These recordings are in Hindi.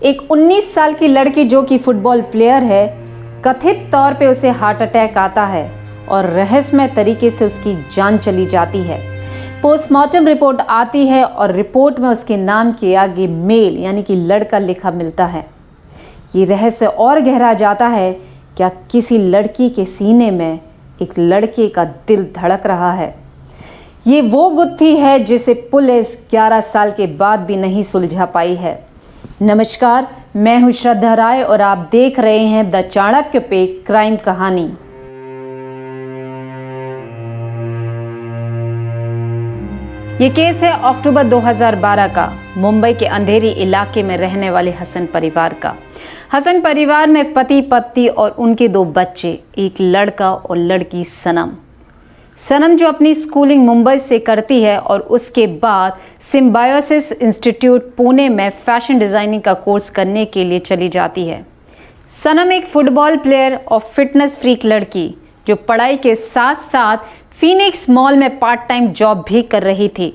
एक 19 साल की लड़की जो कि फुटबॉल प्लेयर है, कथित तौर पे उसे हार्ट अटैक आता है और रहस्यमय तरीके से उसकी जान चली जाती है। पोस्टमार्टम रिपोर्ट आती है और रिपोर्ट में उसके नाम के आगे मेल यानी कि लड़का लिखा मिलता है। ये रहस्य और गहरा जाता है, क्या किसी लड़की के सीने में एक लड़के का दिल धड़क रहा है। ये वो गुत्थी है जिसे पुलिस 11 साल के बाद भी नहीं सुलझा पाई है। नमस्कार, मैं हूं श्रद्धा राय और आप देख रहे हैं द चाणक्य पे क्राइम कहानी। ये केस है अक्टूबर 2012 का, मुंबई के अंधेरी इलाके में रहने वाले हसन परिवार का। हसन परिवार में पति पत्नी और उनके 2 बच्चे, एक लड़का और लड़की सनम। सनम जो अपनी स्कूलिंग मुंबई से करती है और उसके बाद सिम्बायोसिस इंस्टीट्यूट पुणे में फैशन डिज़ाइनिंग का कोर्स करने के लिए चली जाती है। सनम एक फुटबॉल प्लेयर और फिटनेस फ्रीक लड़की जो पढ़ाई के साथ साथ फीनिक्स मॉल में पार्ट टाइम जॉब भी कर रही थी।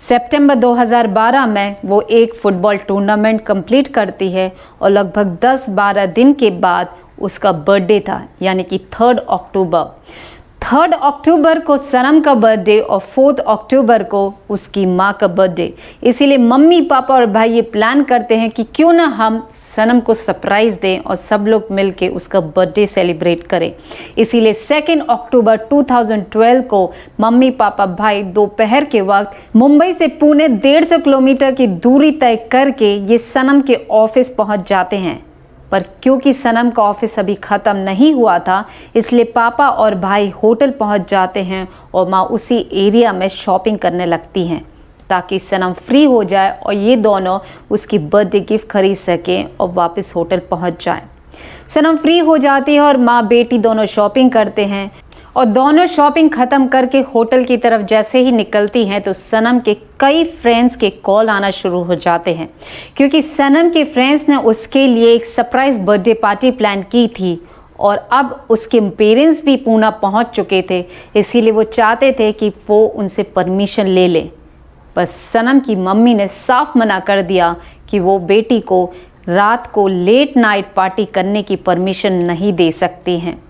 सितंबर 2012 में वो एक फुटबॉल टूर्नामेंट कंप्लीट करती है और लगभग 10-12 दिन के बाद उसका बर्थडे था, यानी कि 3 अक्टूबर को सनम का बर्थडे और 4 अक्टूबर को उसकी माँ का बर्थडे। इसीलिए मम्मी पापा और भाई ये प्लान करते हैं कि क्यों ना हम सनम को सरप्राइज़ दें और सब लोग मिलके उसका बर्थडे सेलिब्रेट करें। इसीलिए 2 अक्टूबर 2012 को मम्मी पापा भाई दोपहर के वक्त मुंबई से पुणे 150 किलोमीटर की दूरी तय करके ये सनम के ऑफिस पहुँच जाते हैं। पर क्योंकि सनम का ऑफिस अभी ख़त्म नहीं हुआ था, इसलिए पापा और भाई होटल पहुंच जाते हैं और माँ उसी एरिया में शॉपिंग करने लगती हैं ताकि सनम फ्री हो जाए और ये दोनों उसकी बर्थडे गिफ्ट खरीद सकें और वापस होटल पहुंच जाएं। सनम फ्री हो जाती है और माँ बेटी दोनों शॉपिंग करते हैं और दोनों शॉपिंग ख़त्म करके होटल की तरफ जैसे ही निकलती हैं तो सनम के कई फ्रेंड्स के कॉल आना शुरू हो जाते हैं, क्योंकि सनम के फ्रेंड्स ने उसके लिए एक सरप्राइज़ बर्थडे पार्टी प्लान की थी और अब उसके पेरेंट्स भी पुणे पहुंच चुके थे। इसीलिए वो चाहते थे कि वो उनसे परमिशन ले ले। बस सनम की मम्मी ने साफ मना कर दिया कि वो बेटी को रात को लेट नाइट पार्टी करने की परमिशन नहीं दे सकती हैं।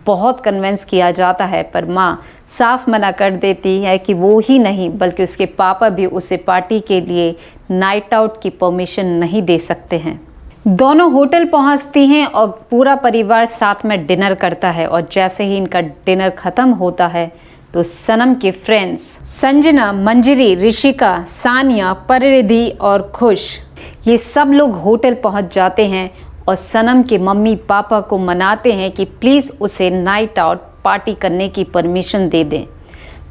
बहुत कन्विंस किया जाता है पर माँ साफ मना कर देती है कि वो ही नहीं बल्कि उसके पापा भी उसे पार्टी के लिए नाइट आउट की परमिशन नहीं दे सकते हैं। दोनों होटल पहुंचती हैं और पूरा परिवार साथ में डिनर करता है और जैसे ही इनका डिनर ख़त्म होता है तो सनम के फ्रेंड्स संजना, मंजरी, ऋषिका, सानिया, परिरिधि और खुश ये सब लोग होटल पहुंच जाते हैं और सनम के मम्मी पापा को मनाते हैं कि प्लीज़ उसे नाइट आउट पार्टी करने की परमिशन दे दें।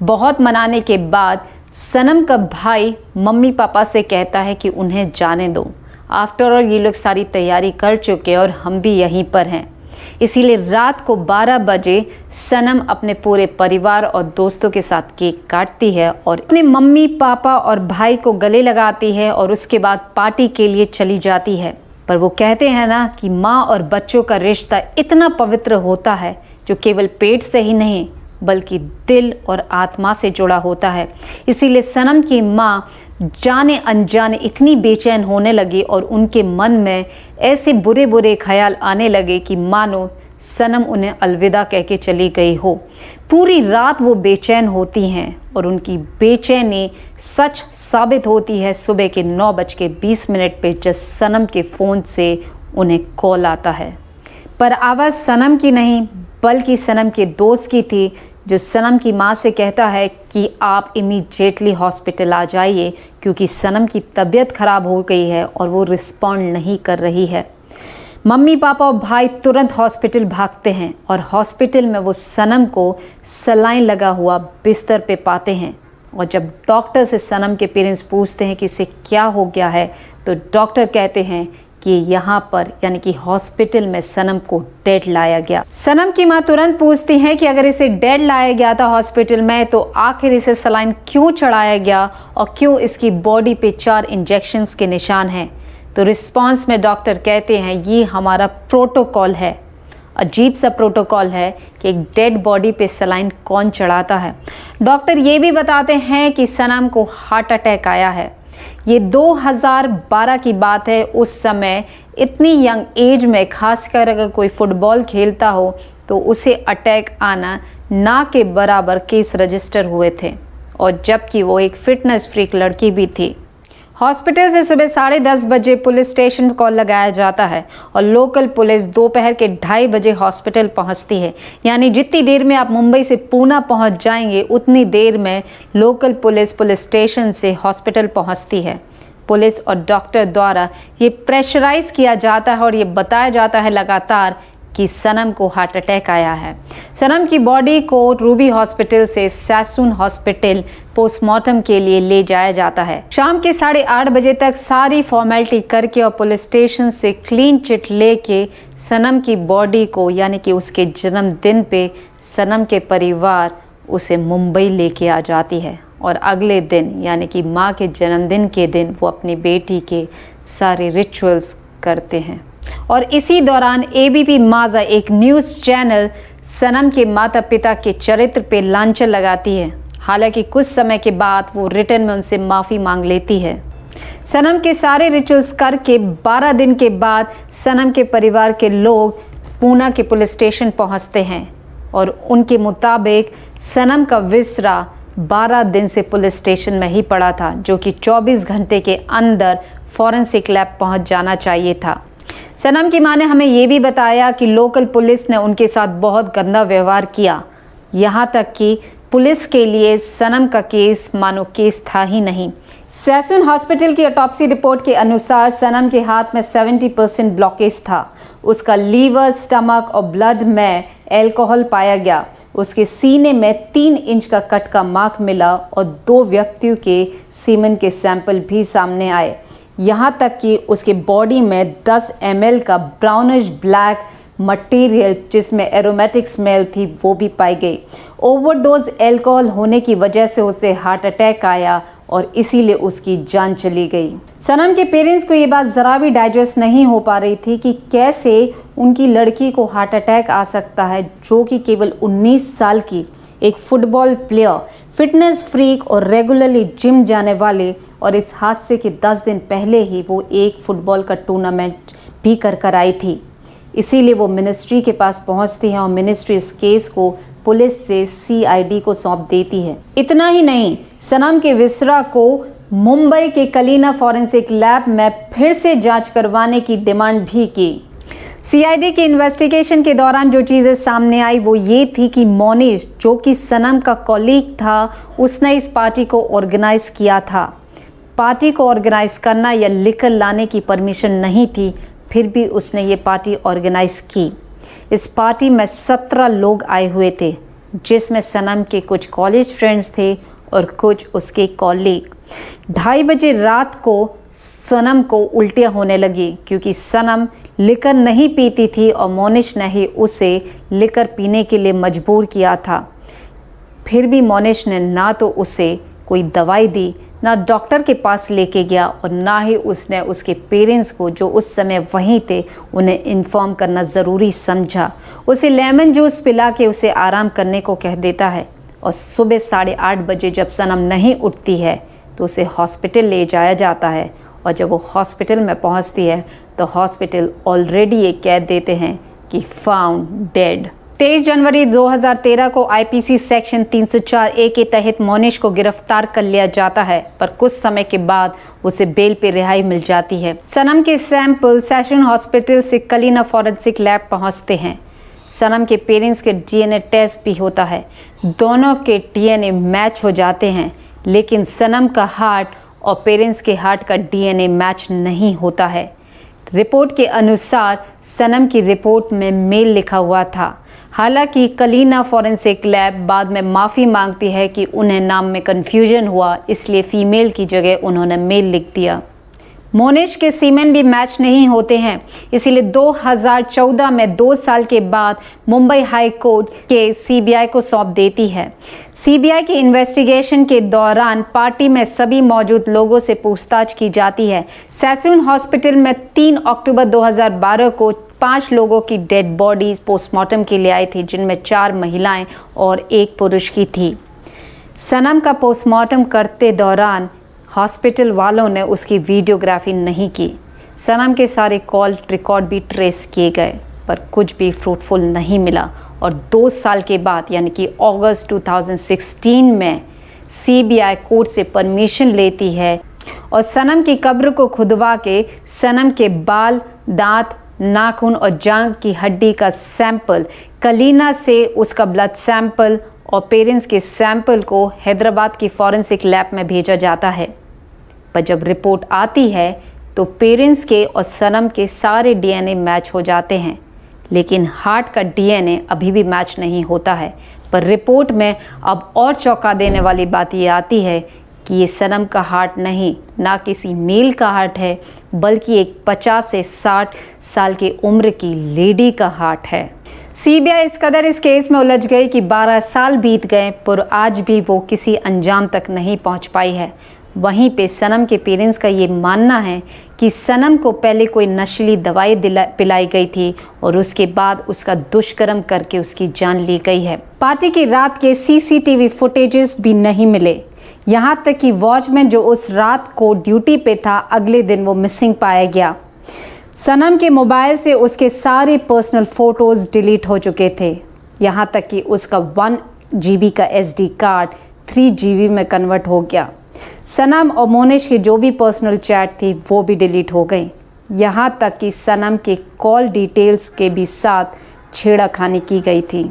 बहुत मनाने के बाद सनम का भाई मम्मी पापा से कहता है कि उन्हें जाने दो, आफ्टर ऑल ये लोग सारी तैयारी कर चुके और हम भी यहीं पर हैं। इसीलिए रात को 12 बजे सनम अपने पूरे परिवार और दोस्तों के साथ केक काटती है और अपने मम्मी पापा और भाई को गले लगाती है और उसके बाद पार्टी के लिए चली जाती है। पर वो कहते हैं ना कि माँ और बच्चों का रिश्ता इतना पवित्र होता है जो केवल पेट से ही नहीं बल्कि दिल और आत्मा से जुड़ा होता है। इसीलिए सनम की माँ जाने अनजाने इतनी बेचैन होने लगी और उनके मन में ऐसे बुरे बुरे ख्याल आने लगे कि मानो सनम उन्हें अलविदा कह के चली गई हो। पूरी रात वो बेचैन होती हैं और उनकी बेचैनी सच साबित होती है सुबह के 9:20 पे जब सनम के फ़ोन से उन्हें कॉल आता है। पर आवाज़ सनम की नहीं बल्कि सनम के दोस्त की थी, जो सनम की माँ से कहता है कि आप इमीडिएटली हॉस्पिटल आ जाइए क्योंकि सनम की तबीयत ख़राब हो गई है और वो रिस्पॉन्ड नहीं कर रही है। मम्मी पापा और भाई तुरंत हॉस्पिटल भागते हैं और हॉस्पिटल में वो सनम को सलाइन लगा हुआ बिस्तर पे पाते हैं। और जब डॉक्टर से सनम के पेरेंट्स पूछते हैं कि इसे क्या हो गया है तो डॉक्टर कहते हैं कि यहाँ पर यानी कि हॉस्पिटल में सनम को डेड लाया गया। सनम की माँ तुरंत पूछती हैं कि अगर इसे डेड लाया गया था हॉस्पिटल में तो आखिर इसे सलाइन क्यों चढ़ाया गया और क्यों इसकी बॉडी पे 4 इंजेक्शंस के निशान हैं। तो रिस्पांस में डॉक्टर कहते हैं ये हमारा प्रोटोकॉल है। अजीब सा प्रोटोकॉल है कि एक डेड बॉडी पे सलाइन कौन चढ़ाता है। डॉक्टर ये भी बताते हैं कि सनम को हार्ट अटैक आया है। ये 2012 की बात है। उस समय इतनी यंग एज में खासकर अगर कोई फुटबॉल खेलता हो तो उसे अटैक आना ना के बराबर केस रजिस्टर हुए थे, और जबकि वो एक फिटनेस फ्रीक लड़की भी थी। हॉस्पिटल से सुबह 10:30 बजे पुलिस स्टेशन कॉल लगाया जाता है और लोकल पुलिस दोपहर के 2:30 बजे हॉस्पिटल पहुंचती है। यानी जितनी देर में आप मुंबई से पूना पहुंच जाएंगे उतनी देर में लोकल पुलिस स्टेशन से हॉस्पिटल पहुंचती है। पुलिस और डॉक्टर द्वारा ये प्रेशराइज किया जाता है और ये बताया जाता है लगातार कि सनम को हार्ट अटैक आया है। सनम की बॉडी को रूबी हॉस्पिटल से सैसुन हॉस्पिटल पोस्टमार्टम के लिए ले जाया जाता है। शाम के 8:30 बजे तक सारी फॉर्मेलिटी करके और पुलिस स्टेशन से क्लीन चिट लेके सनम की बॉडी को, यानी कि उसके जन्मदिन पे सनम के परिवार उसे मुंबई लेके आ जाती है, और अगले दिन यानी कि माँ के जन्मदिन के दिन वो अपनी बेटी के सारे रिचुअल्स करते हैं। और इसी दौरान एबीपी माज़ा एक न्यूज़ चैनल सनम के माता पिता के चरित्र पे लांछन लगाती है। हालांकि कुछ समय के बाद वो रिटर्न में उनसे माफ़ी मांग लेती है। सनम के सारे रिचुअल्स करके 12 दिन के बाद सनम के परिवार के लोग पूना के पुलिस स्टेशन पहुंचते हैं, और उनके मुताबिक सनम का विसरा 12 दिन से पुलिस स्टेशन में ही पड़ा था, जो कि 24 घंटे के अंदर फॉरेंसिक लैब पहुंच जाना चाहिए था। सनम की मां ने हमें ये भी बताया कि लोकल पुलिस ने उनके साथ बहुत गंदा व्यवहार किया, यहाँ तक कि पुलिस के लिए सनम का केस मानो केस था ही नहीं। सैसुन हॉस्पिटल की ऑटोप्सी रिपोर्ट के अनुसार सनम के हाथ में 70% ब्लॉकेज था। उसका लीवर, स्टमक और ब्लड में एल्कोहल पाया गया। उसके सीने में 3 इंच का कट का मार्क मिला और 2 व्यक्तियों के सीमेन के सैंपल भी सामने आए। यहाँ तक कि उसके बॉडी में 10 ml का ब्राउनिश ब्लैक मटेरियल जिसमें एरोमेटिक स्मेल थी वो भी पाई गई। ओवरडोज एल्कोहल होने की वजह से उसे हार्ट अटैक आया और इसीलिए उसकी जान चली गई। सनम के पेरेंट्स को ये बात ज़रा भी डाइजेस्ट नहीं हो पा रही थी कि कैसे उनकी लड़की को हार्ट अटैक आ सकता है, जो कि केवल 19 साल की एक फुटबॉल प्लेयर, फिटनेस फ्रीक और रेगुलरली जिम जाने वाले, और इस हादसे के 10 दिन पहले ही वो एक फुटबॉल का टूर्नामेंट भी कर आई थी। इसीलिए वो मिनिस्ट्री के पास पहुंचती है और मिनिस्ट्री इस केस को पुलिस से सीआईडी को सौंप देती है। इतना ही नहीं, सनम के विसरा को मुंबई के कलीना फॉरेंसिक लैब में फिर से जांच करवाने की डिमांड भी की। सीआईडी के इन्वेस्टिगेशन के दौरान जो चीज़ें सामने आई वो ये थी कि मोनिश, जो कि सनम का कॉलीग था, उसने इस पार्टी को ऑर्गेनाइज किया था। पार्टी को ऑर्गेनाइज करना या लिकर लाने की परमिशन नहीं थी, फिर भी उसने ये पार्टी ऑर्गेनाइज की। इस पार्टी में 17 लोग आए हुए थे, जिसमें सनम के कुछ कॉलेज फ्रेंड्स थे और कुछ उसके कॉलीग। 2:30 बजे रात को सनम को उल्टियाँ होने लगी, क्योंकि सनम लिकर नहीं पीती थी और मोनिश ने ही उसे लिकर पीने के लिए मजबूर किया था। फिर भी मोनिश ने ना तो उसे कोई दवाई दी, ना डॉक्टर के पास लेके गया, और ना ही उसने उसके पेरेंट्स को, जो उस समय वहीं थे, उन्हें इन्फॉर्म करना ज़रूरी समझा। उसे लेमन जूस पिला के उसे आराम करने को कह देता है, और सुबह 8:30 बजे जब सनम नहीं उठती है तो उसे हॉस्पिटल ले जाया जाता है, और जब वो हॉस्पिटल में पहुंचती है तो हॉस्पिटल ऑलरेडी ये कह देते हैं कि फाउंड डेड। 23 जनवरी 2013 को आईपीसी सेक्शन 304A के तहत मोनिश को गिरफ्तार कर लिया जाता है, पर कुछ समय के बाद उसे बेल पे रिहाई मिल जाती है। सनम के सैंपल सैसुन हॉस्पिटल से कलीना फॉरेंसिक लैब पहुंचते हैं। सनम के पेरेंट्स के डीएनए टेस्ट भी होता है। दोनों के डीएनए मैच हो जाते हैं, लेकिन सनम का हार्ट और पेरेंट्स के हार्ट का डीएनए मैच नहीं होता है। रिपोर्ट के अनुसार सनम की रिपोर्ट में मेल लिखा हुआ था। हालांकि कलीना फॉरेंसिक लैब बाद में माफ़ी मांगती है कि उन्हें नाम में कन्फ्यूजन हुआ, इसलिए फ़ीमेल की जगह उन्होंने मेल लिख दिया। मोनिश के सीमेन भी मैच नहीं होते हैं, इसीलिए 2014 में 2 साल के बाद मुंबई हाई कोर्ट के सीबीआई को सौंप देती है। सीबीआई की इन्वेस्टिगेशन के दौरान पार्टी में सभी मौजूद लोगों से पूछताछ की जाती है। सैसुन हॉस्पिटल में 3 अक्टूबर 2012 को 5 लोगों की डेड बॉडीज पोस्टमार्टम के लिए आई थी, जिनमें 4 महिलाएं और 1 पुरुष की थी। सनम का पोस्टमार्टम करते दौरान हॉस्पिटल वालों ने उसकी वीडियोग्राफी नहीं की। सनम के सारे कॉल रिकॉर्ड भी ट्रेस किए गए पर कुछ भी फ्रूटफुल नहीं मिला और 2 साल के बाद यानी कि अगस्त 2016 में सीबीआई कोर्ट से परमिशन लेती है और सनम की कब्र को खुदवा के सनम के बाल, दांत, नाखून और जांघ की हड्डी का सैंपल, कलीना से उसका ब्लड सैंपल और पेरेंट्स के सैंपल को हैदराबाद की फॉरेंसिक लैब में भेजा जाता है। पर जब रिपोर्ट आती है तो पेरेंट्स के और सनम के सारे डीएनए मैच हो जाते हैं, लेकिन हार्ट का डीएनए अभी भी मैच नहीं होता है। पर रिपोर्ट में अब और चौंका देने वाली बात ये आती है कि ये सनम का हार्ट नहीं, ना किसी मेल का हार्ट है, बल्कि एक 50 से 60 साल की उम्र की लेडी का हार्ट है। सीबीआई इस कदर इस केस में उलझ गई कि 12 साल बीत गए पर आज भी वो किसी अंजाम तक नहीं पहुंच पाई है। वहीं पे सनम के पेरेंट्स का ये मानना है कि सनम को पहले कोई नशीली दवाई पिलाई गई थी और उसके बाद उसका दुष्कर्म करके उसकी जान ली गई है। पार्टी की रात के सीसीटीवी फुटेजेस भी नहीं मिले, यहाँ तक कि वॉचमैन जो उस रात को ड्यूटी पे था अगले दिन वो मिसिंग पाया गया। सनम के मोबाइल से उसके सारे पर्सनल फ़ोटोज़ डिलीट हो चुके थे, यहाँ तक कि उसका 1 GB का SD कार्ड 3 GB में कन्वर्ट हो गया। सनम और मोनिश की जो भी पर्सनल चैट थी वो भी डिलीट हो गई, यहाँ तक कि सनम के कॉल डिटेल्स के भी साथ छेड़खानी की गई थी।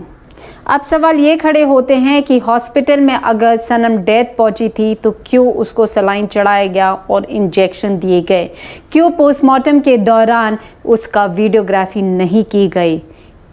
अब सवाल ये खड़े होते हैं कि हॉस्पिटल में अगर सनम डेथ पहुंची थी तो क्यों उसको सलाइन चढ़ाया गया और इंजेक्शन दिए गए, क्यों पोस्टमार्टम के दौरान उसका वीडियोग्राफी नहीं की गई,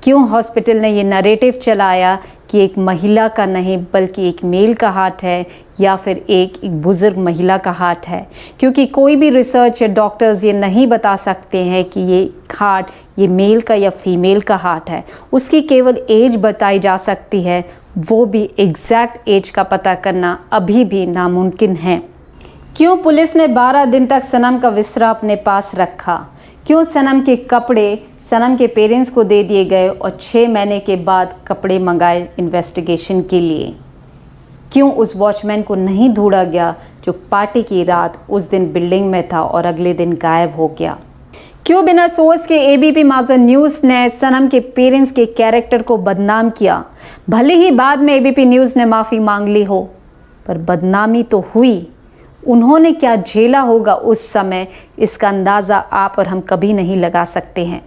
क्यों हॉस्पिटल ने ये नैरेटिव चलाया कि एक महिला का नहीं बल्कि एक मेल का हार्ट है या फिर एक बुज़ुर्ग महिला का हार्ट है। क्योंकि कोई भी रिसर्च या डॉक्टर्स ये नहीं बता सकते हैं कि ये हार्ट ये मेल का या फीमेल का हार्ट है, उसकी केवल एज बताई जा सकती है, वो भी एग्जैक्ट एज का पता करना अभी भी नामुमकिन है। क्यों पुलिस ने 12 दिन तक सनम का विसरा अपने पास रखा, क्यों सनम के कपड़े सनम के पेरेंट्स को दे दिए गए और 6 महीने के बाद कपड़े मंगाए इन्वेस्टिगेशन के लिए, क्यों उस वॉचमैन को नहीं ढूंढा गया जो पार्टी की रात उस दिन बिल्डिंग में था और अगले दिन गायब हो गया, क्यों बिना सोर्स के एबीपी माज़र न्यूज़ ने सनम के पेरेंट्स के कैरेक्टर को बदनाम किया। भले ही बाद में एबीपी न्यूज़ ने माफ़ी मांग ली हो, पर बदनामी तो हुई। उन्होंने क्या झेला होगा उस समय, इसका अंदाज़ा आप और हम कभी नहीं लगा सकते हैं।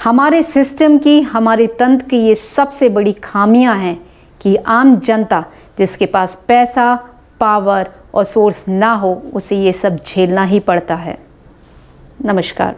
हमारे सिस्टम की, हमारे तंत्र की ये सबसे बड़ी खामियां हैं कि आम जनता जिसके पास पैसा, पावर और सोर्स ना हो, उसे ये सब झेलना ही पड़ता है। नमस्कार।